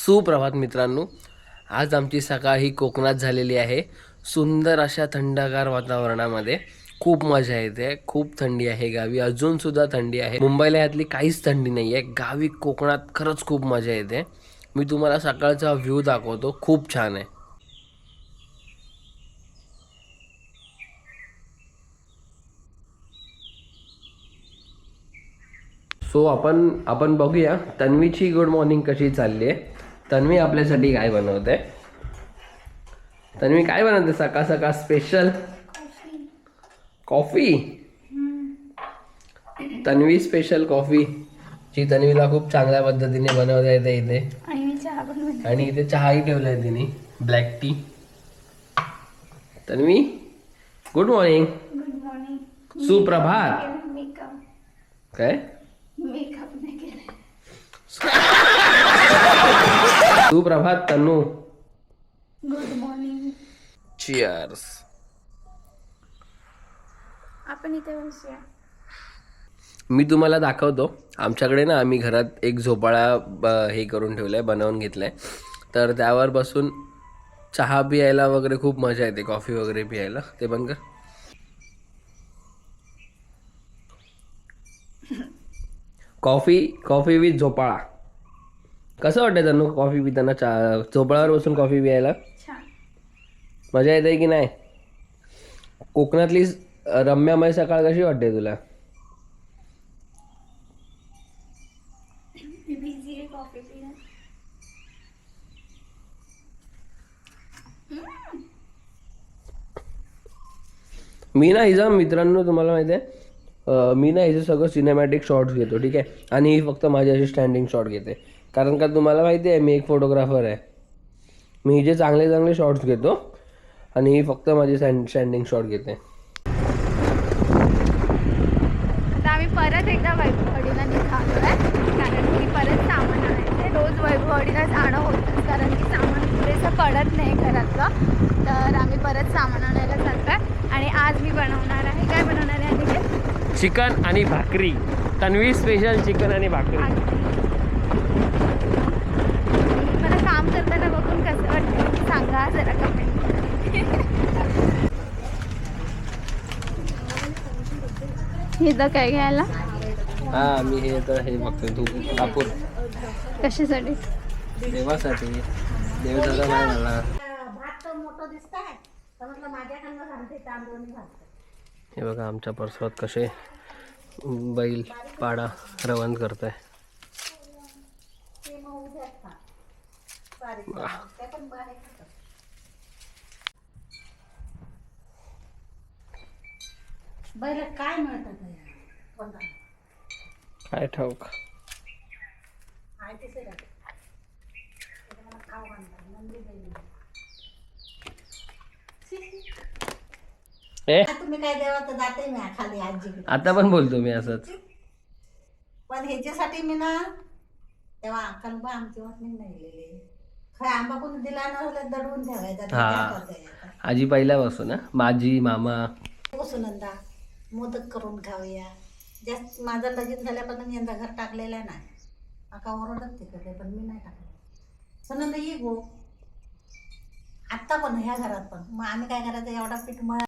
सुप्रभात मित्रांनो, आज आमची सकाळ ही कोकणात झालेली आहे. सुंदर अशा थंडगार वातावरणामध्ये खूप मजा येते. खूप थंडी आहे गावी, अजूनसुद्धा थंडी आहे. मुंबईला यातली काहीच थंडी नाही आहे. गावी कोकणात खरंच खूप मजा येते. मी तुम्हाला सकाळचा व्ह्यू दाखवतो, खूप छान आहे. सो आपण बघूया तन्वीची गुड मॉर्निंग कशी चालली आहे. तन्वी आपल्यासाठी काय बनवते? तन्वी काय बनवते सकाळ सकाळ special? Coffee. Tanvi special coffee जी तन्वीला खूप चांगल्या पद्धतीने बनवता येते इथे. आणि इथे चहाही ठेवलाय तिने, black tea. Tanvi good morning. Good morning. सुप्रभात. काय मेकअप नाही केला. सुप्रभात तन्नू. Good morning. चिअर्स. आपण इथे बसूया. मी तुम्हाला दाखवतो. आमच्याकडे ना आम्ही घरात एक झोपाळा हे करून ठेवलाय, बनवून घेतलाय. तर त्यावर बसून चहा पियायला वगैरे खूप मजा येते, कॉफी वगैरे पियायला. ते बंद कर. कॉफी विथ झोपाळा. कसं वाटतं त्यांना कॉफी पिताना? झोपाळ्यावर बसून कॉफी पियायला छान मजा येते की नाही? कोकणातली रम्यामय सकाळ कशी वाटते तुला? बिझी आहे कॉफी पिण्यात. मी ना हिचा मित्रांनो, तुम्हाला माहिती आहे, मी ना हिचं सगळं सिनेमॅटिक शॉट्स घेतो, ठीक आहे. आणि ही फक्त माझी अशी स्टँडिंग शॉट घेते. कारण का तुम्हाला माहिती आहे मी एक फोटोग्राफर आहे. मी हिचे चांगले चांगले शॉट्स घेतो आणि ही फक्त माझी स्टँडिंग शॉट घेते. आता आम्ही परत एकदा वैभववाडीला निघालोय, कारण की परत सामान आणायचं. रोज वैभववाडीला जाणं होतं, कारण की सामान पुरेसं पडत नाही घरातलं. तर आम्ही परत सामान आणायला जातोय. आणि आज मी बनवणार आहे, काय बनवणार आहे आणि चिकन आणि भाकरी. तन्वी स्पेशल चिकन आणि भाकरी. मला काम करताना बघून कसं वाटतं सांगा जरा कमेंट. इथं काय घ्यायला? हा मी हे बघतोय तू कापूर कशासाठी? देवासाठी. देव दादा नाही मला. हे बघा आमच्या परसवात कसे बैल पाडा रवंद करताय. बैल काय मिळतात काय ठाऊक. तुम्ही काय देवा तर जाते मी खाली आजी. आता पण बोलतो मी असंच. पण ह्याच्यासाठी मी ना तेव्हा अक्कलबा आमची वाटणी नाही खरं आंबा कोणी दिला ना दडवून ठेवायचा. हा आजी पहिल्यापासून ना, माझी मामा. सुनंदा मोदक करून खाऊया. जास्त माझं लगीन झाल्यापासून मी यंदा घर टाकलेलं आहे नाही. आका ओरडत तिकडे पण मी नाही टाकलं. सुनंदा ये गो आत्ता पण ह्या घरात पण. मग आम्ही काय करायचं, एवढा पीठ मळ.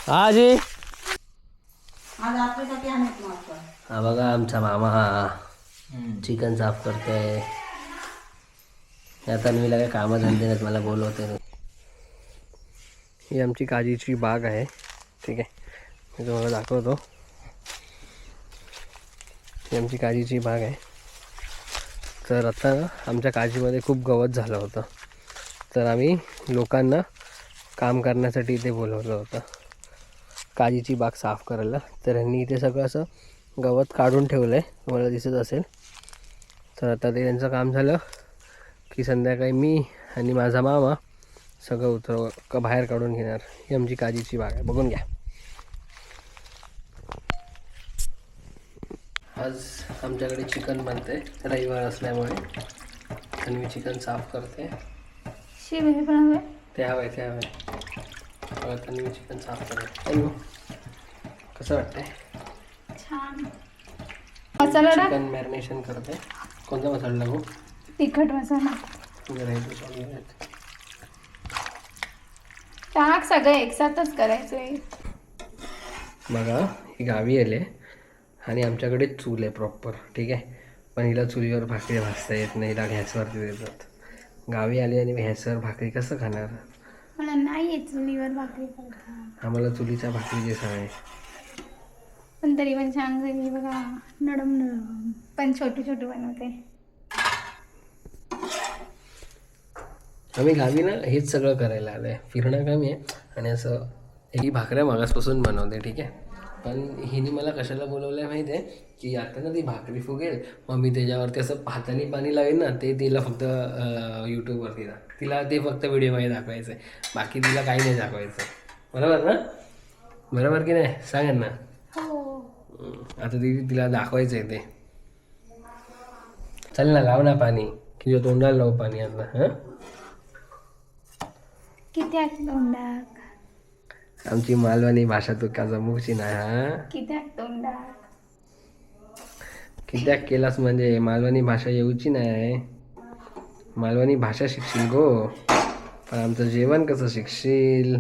हा आजी. आज आपल्यासाठी आणत नव्हतं. हा बघा आमचा मामा चिकन साफ करतोय. या तन्वीला काय कामं धंदे नाहीत, मला बोलवते. ही आमची काजीची बाग आहे, ठीक आहे. मी तुम्हाला दाखवतो. ही आमची काजीची बाग आहे. तर आता आमच्या काजीमध्ये खूप गवत झालं होतं, तर आम्ही लोकांना काम करण्यासाठी इथे बोलवलं होतं काजीची बाग साफ करायला. तर यांनी इथे सगळं असं गवत काढून ठेवलं आहे, तुम्हाला दिसत असेल. तर आता ते त्यांचं काम झालं की संध्याकाळी मी आणि माझा मामा सगळं बाहेर काढून घेणार. ही आमची काजीची बाग आहे, बघून घ्या. आज आमच्याकडे चिकन बनते, रविवार असल्यामुळे. आणि मी चिकन साफ करते. शिव पण ते हवंय. आता मी चिकन साफ करते. कसं वाटतंय? छान. मसाला टाक. चिकन मॅरिनेशन करते. कोणता मसाला लागू? तिखट मसाला जरा हे सोडून टाक, सगळं एकसाथच करायचंय. बघा ही गावी आले आणि आमच्याकडे चूल आहे प्रॉपर, ठीक आहे. पण हिला चुलीवर भाकरी भाजता येत नाही, हिला गॅसवरती देतात. गावी आली आणि गॅसवर भाकरी कसं खाणार? मला नाही येत चुलीवर भाकरी करता. आम्हाला चुलीच्या भाकरीची सवय. पण तरी पण छान झाली बघा, नरम नरम, पण छोटू छोटू बनवते. आम्ही गावी ना हेच सगळं करायला आलं आहे, फिरणं कमी आहे आणि असं ही भाकऱ्या मागासपासून बनवते, ठीक आहे. पण हिने मला कशाला बोलवलं आहे माहिती आहे की आता ना ती भाकरी फुगेल, मग मी त्याच्यावरती असं हाताने पाणी लावेल ना, ते तिला फक्त यूट्यूबवरती तिला ते फक्त व्हिडिओमध्ये दाखवायचं आहे, बाकी तिला काही नाही दाखवायचं. बरोबर ना? बरोबर की नाही? सांगेन ना. हो. आता तिला दाखवायचं आहे ते. चल ना, लाव ना पाणी, की तोंडाला लाव पाणी आता. हां, किती तोंडाक? आमची मालवणी भाषा तू का जमूची नाही. हा, किती तोंडाक? कित्याक केलास म्हणजे मालवणी भाषा येऊची नाही. मालवणी भाषा शिकशील गो, पण आमचं जेवण कसं शिकशील?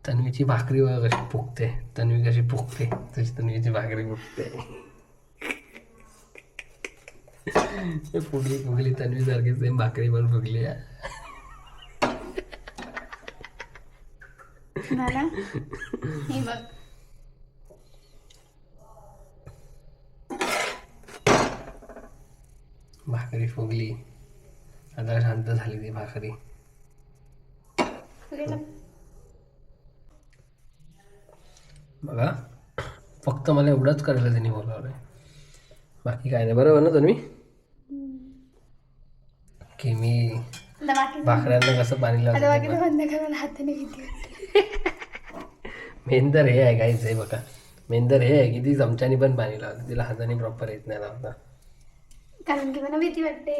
तन्वीची भाकरी बघा कशी फुगते, तन्वी कशी फुगते, तशी तन्वीची भाकरी फुगते. फुगली फुगली तन्वी सारखी सेम भाकरी पण फुगली. मला हे बघ, भाकरी फुगली, आता शांत झाली ती भाकरी. बघा फक्त मला एवढंच करायला त्यांनी बोलावलंय, बाकी काय नाही. बरोबर ना तन्वी? की मी भाकऱ्यांना कसं पाणी लावतो. बंद करायला हाताने किती मेन तर हे आहे काहीच आहे बघा, मेन तर हे आहे की ती चमच्यानी पण पाणी लावते, तिला हाताने प्रॉपर येत नाही लावता. कारण की मला भीती वाटते.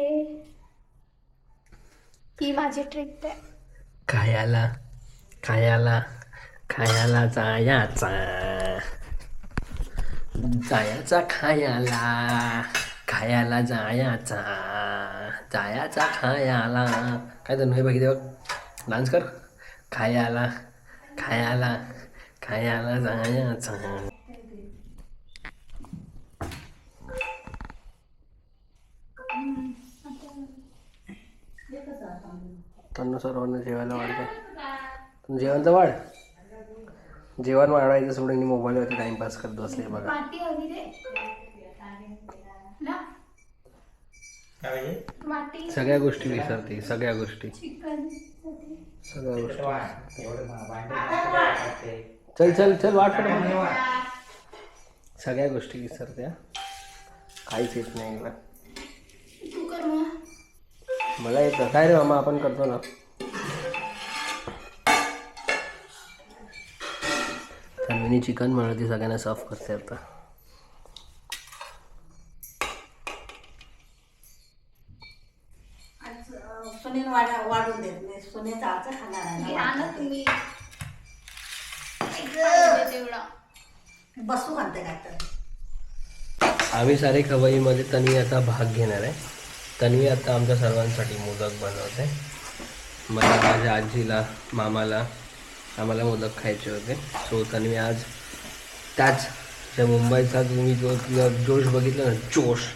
ही माझी ट्रिक आहे. खायला खायला खायला जायचा जायचा, खायला खायला जायचा जायचा, खायला. काय तर नाही बघितलं बघ, डान्स कर. खायला खायला खायला जायचा. तन्नू सर्वांना जेवायला वाढते. जेवण तर वाढ, जेवण वाढवायचं सोडून मोबाईलवरती टाइमपास करत बसले बघा. माती हवी रे ना, माती. सगळ्या गोष्टी विसरते, सगळ्या गोष्टी, चिकन सगळ्या गोष्टी. चल चल चल वाट पट, सगळ्या गोष्टी विसरत्या, काहीच येत नाही मला. तू कर मग. मला येतं काय रे मामा, आपण करतो ना. तन्वीनी चिकन बनवते, सगळ्यांना सर्व करते आता. सुनील वाढून देत नाही, सुनील आजचं खाणार घ्या ना आहे. तुम्ही तेवढा. बसू घालते काय तर. आम्ही सारे खवईमध्ये तन्वी आता भाग घेणार आहे. तन्वी आता आमच्या सर्वांसाठी मोदक बनवते. मला, माझ्या आजीला, मामाला, आम्हाला मोदक खायचे होते. सो तन्वी आज त्याच त्या मुंबईचा तुम्ही जो जोश बघितला ना, जोश,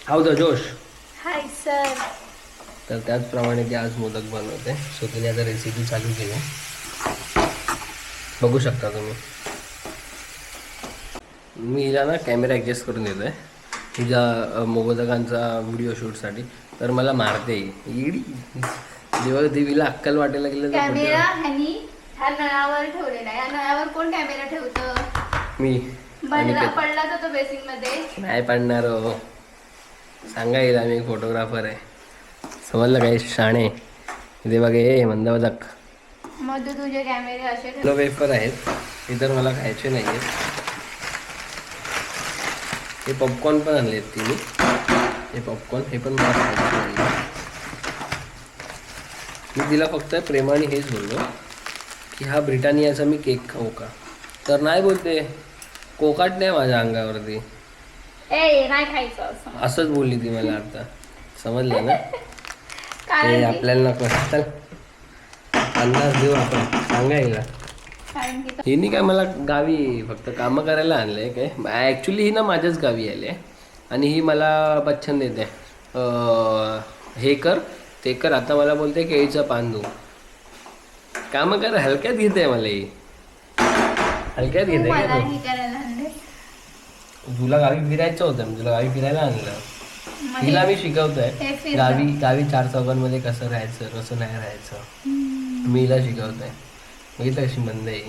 हाऊ द जोश, हाय सर. तर त्याचप्रमाणे ती आज मोदक बनवते. सो तिने आता रेसिपी चालू केली, बघू शकता तुम्ही. मी हिला ना कॅमेरा ॲडजस्ट करून देतो आहे तुझ्या मोदकांचा व्हिडिओ शूटसाठी, तर मला मारते इडी. जेव्हा देवीला अक्कल वाटायला गेलं तर कॅमेरा ह्यानी ह्या नळावर ठेवलेला आहे. या नळावर कोण कॅमेरा ठेवतं? मी. पडला तर तो बेसिंग मध्ये नाही पडणार हो, सांगा येईल आम्ही फोटोग्राफर आहे, समजलं काय शाणे. इथे बघा हे मंदवदक मध्ये तुझे कॅमेरे असे किलो वेफर आहेत, हे तर मला खायचे नाही आहेत. हे पॉपकॉर्न पण आणले आहेत तिने, हे पॉपकॉर्न, हे पण मला खायचे नाही. मी तिला फक्त प्रेमाने हेच बोललो की हा ब्रिटानियाचा मी केक खाऊ का, तर नाही बोलते, कोकाट नाही माझ्या अंगावरती. ए नाही खायचं असं. असंच बोलली ती मला आता, समजलं ना? कारण ते की- आपल्याला नको. चल अंदाज देऊ आपण, सांगायला. कारण की हिने काय मला गावी फक्त कामं करायला आणलंय काय. ॲक्च्युली ही ना माझ्याच गावी आली आहे आणि ही मला बच्चन देते, हे कर ते कर. आता मला बोलते केळीचं पान देऊ. कामं कर, हलक्यात घेते मला ही, हलक्यात तू घेते मला का हे करायला आणले. तू? तुला गावी फिरायचं होतं, मी तुला गावी फिरायला आणलं. मग तिला हे- मी हे शिकवतोय फिरणं. गावी चार चौघांमध्ये कसं राहायचं कसं नाही राहायचं. मी हिला शिकवतोय. बघितलं कशी बंद आहे.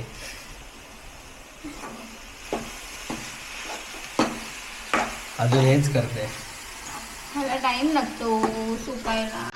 अजून हेच करते. मला टाइम लागतो सुकायला.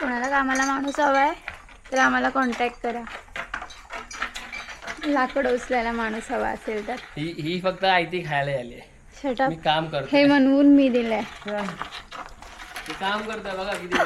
कोणाला कामाला माणूस हवा आहे तर आम्हाला कॉन्टॅक्ट करा. लाकड उचलायला माणूस हवा असेल तर. ही फक्त आयती खायला आली आहे. शटअप. मी काम करतो. हे म्हणून मी दिलंय. काम करतोय बघा किती.